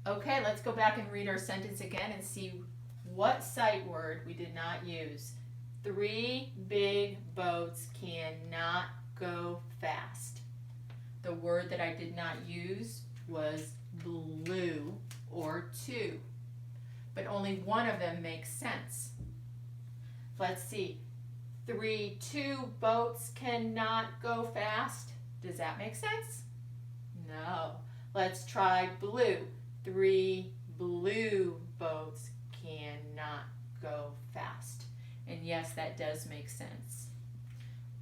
Okay, let's go back and read our sentence again and see what sight word we did not use. 3 big boats cannot go fast. The word that I did not use was blue or 2, but only one of them makes sense. Let's see. 2 boats cannot go fast. Does that make sense? No. Let's try blue. 3 blue boats cannot go fast. And yes, that does make sense.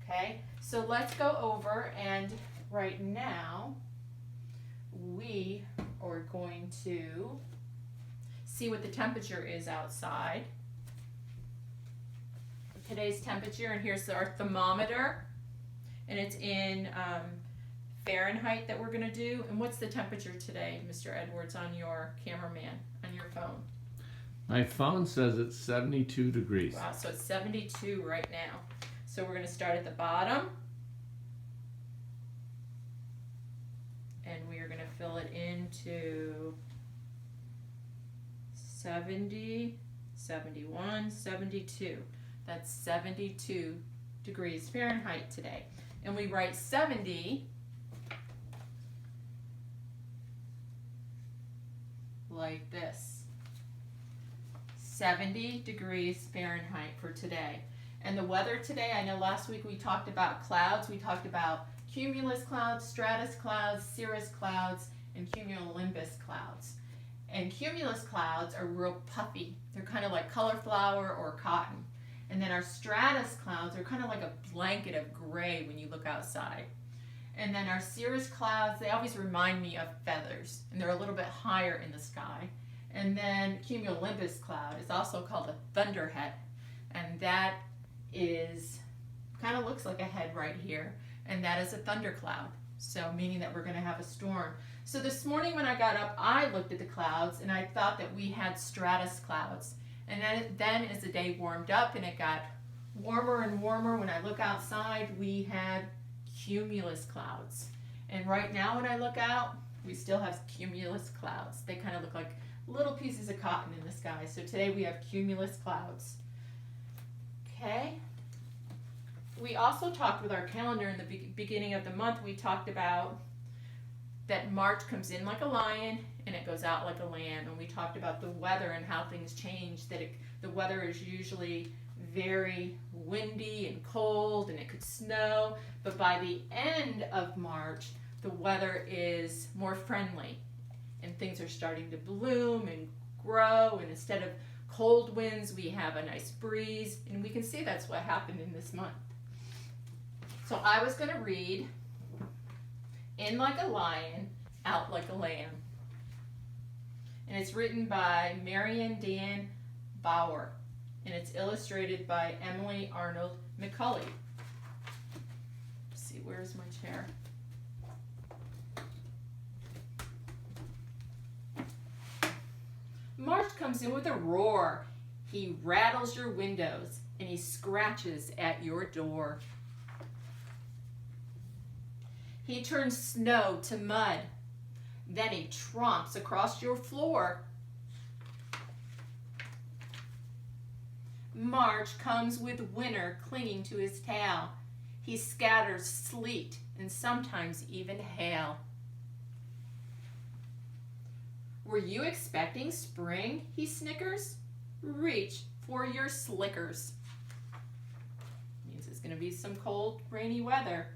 Okay, so let's go over, and right now we are going to see what the temperature is outside. Today's temperature, and here's our thermometer, and it's in Fahrenheit that we're going to do. And what's the temperature today, Mr. Edwards, on your cameraman, on your phone? My phone says it's 72 degrees. Wow, so it's 72 right now. So we're going to start at the bottom, and we are going to fill it into 70, 71, 72. That's 72 degrees Fahrenheit today. And we write 70 like this. 70 degrees Fahrenheit for today. And the weather today, I know last week we talked about clouds. We talked about cumulus clouds, stratus clouds, cirrus clouds, and cumulonimbus clouds. And cumulus clouds are real puffy. They're kind of like cauliflower or cotton. And then our stratus clouds are kind of like a blanket of gray when you look outside. And then our cirrus clouds, they always remind me of feathers, and they're a little bit higher in the sky. And then cumulonimbus cloud is also called a thunderhead, and that is kind of looks like a head right here, and that is a thundercloud. So meaning that we're going to have a storm. So this morning when I got up, I looked at the clouds and I thought that we had stratus clouds. And then as the day warmed up and it got warmer and warmer, when I look outside, we had cumulus clouds. And right now when I look out, we still have cumulus clouds. They kind of look like little pieces of cotton in the sky. So today we have cumulus clouds. Okay. We also talked with our calendar in the beginning of the month. We talked about that March comes in like a lion and it goes out like a lamb. And we talked about the weather and how things change, that the weather is usually very windy and cold and it could snow, but by the end of March the weather is more friendly and things are starting to bloom and grow, and instead of cold winds we have a nice breeze, and we can see that's what happened in this month. So I was going to read In Like a Lion, Out Like a Lamb. And it's written by Marian Dan Bauer. And it's illustrated by Emily Arnold McCulley. Let's see, where's my chair? March comes in with a roar. He rattles your windows and he scratches at your door. He turns snow to mud. Then he tromps across your floor. March comes with winter clinging to his tail. He scatters sleet and sometimes even hail. Were you expecting spring? He snickers. Reach for your slickers. Means it's going to be some cold, rainy weather.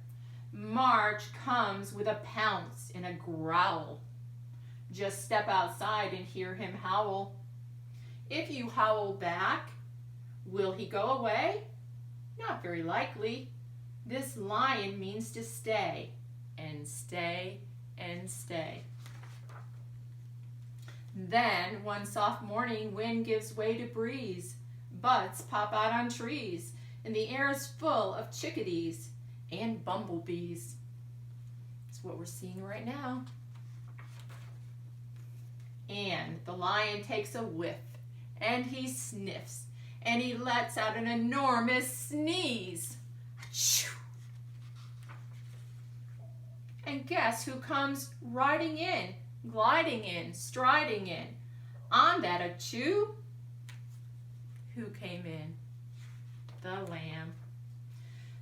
March comes with a pounce and a growl. Just step outside and hear him howl. If you howl back, will he go away? Not very likely. This lion means to stay and stay and stay. Then, one soft morning, wind gives way to breeze. Buds pop out on trees, and the air is full of chickadees and bumblebees. That's what we're seeing right now. And the lion takes a whiff, and he sniffs, and he lets out an enormous sneeze. Achoo! And guess who comes riding in gliding in, striding in. On that achoo, who came in? The lamb.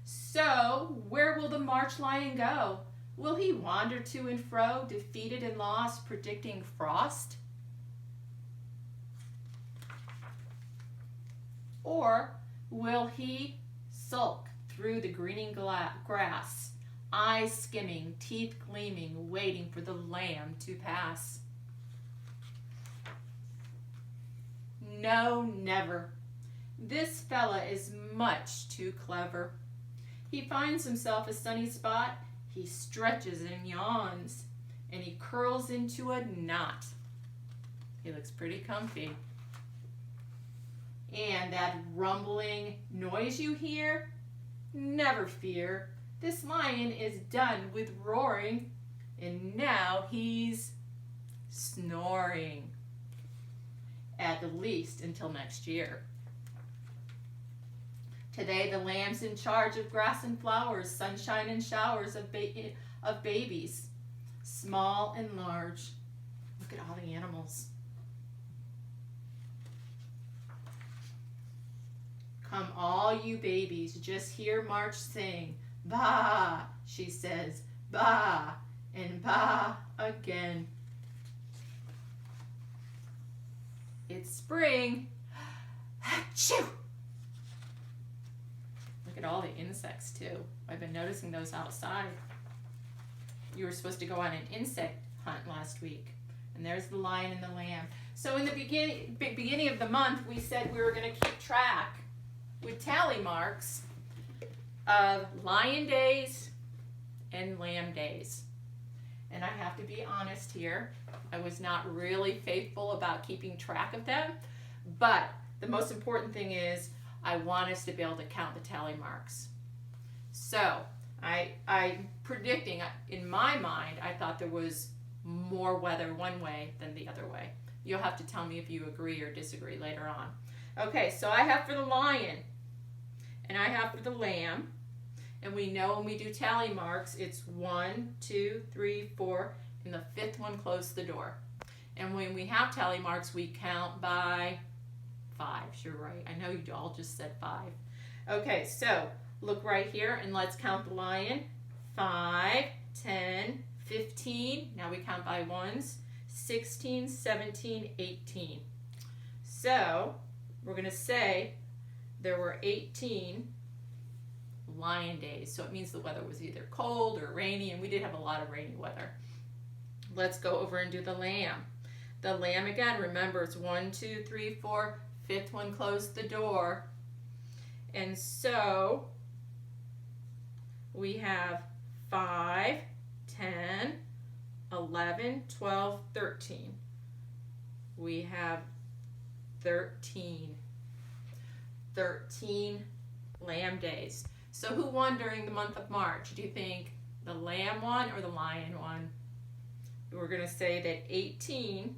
So, where will the March lion go? Will he wander to and fro, defeated and lost, predicting frost? Or will he sulk through the greening grass, eyes skimming, teeth gleaming, waiting for the lamb to pass? No, never. This fella is much too clever. He finds himself a sunny spot, he stretches and yawns, and he curls into a knot. He looks pretty comfy. And that rumbling noise you hear? Never fear. This lion is done with roaring, and now he's snoring. At the least until next year. Today the lamb's in charge of grass and flowers, sunshine and showers of babies, small and large. Look at all the animals. Come all you babies, just hear March sing. Bah, she says, bah, and bah again. It's spring. Achoo! Look at all the insects too. I've been noticing those outside. You were supposed to go on an insect hunt last week. And there's the lion and the lamb. So in the beginning of the month, we said we were going to keep track with tally marks of lion days and lamb days. And I have to be honest here, I was not really faithful about keeping track of them, but the most important thing is I want us to be able to count the tally marks. So I'm predicting, in my mind, I thought there was more weather one way than the other way. You'll have to tell me if you agree or disagree later on. Okay, so I have for the lion, and I have for the lamb. And we know when we do tally marks, it's 1, 2, 3, 4, and the fifth one close the door. And when we have tally marks, we count by 5. You're right. I know you all just said 5. Okay, so look right here and let's count the lion. 5, 10, 15. Now we count by ones. 16, 17, 18. So we're going to say there were 18 lion days. So it means the weather was either cold or rainy, and we did have a lot of rainy weather. Let's go over and do the lamb. The lamb again, remember it's 1, 2, 3, 4, fifth one closed the door. And so we have 5, 10, 11, 12, 13. We have 13 lamb days. So who won during the month of March? Do you think the lamb won or the lion won? We're going to say that 18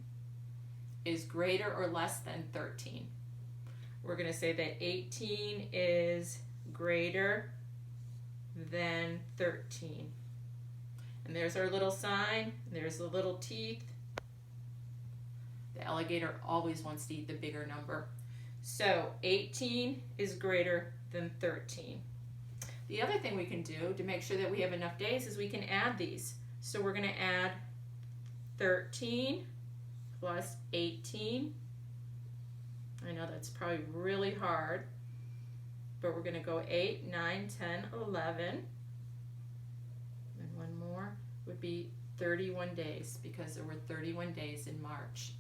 is greater or less than 13. We're going to say that 18 is greater than 13. And there's our little sign. There's the little teeth. The alligator always wants to eat the bigger number. So 18 is greater than 13. The other thing we can do to make sure that we have enough days is we can add these. So we're going to add 13 plus 18. I know that's probably really hard, but we're going to go 8, 9, 10, 11. And one more would be 31 days because there were 31 days in March.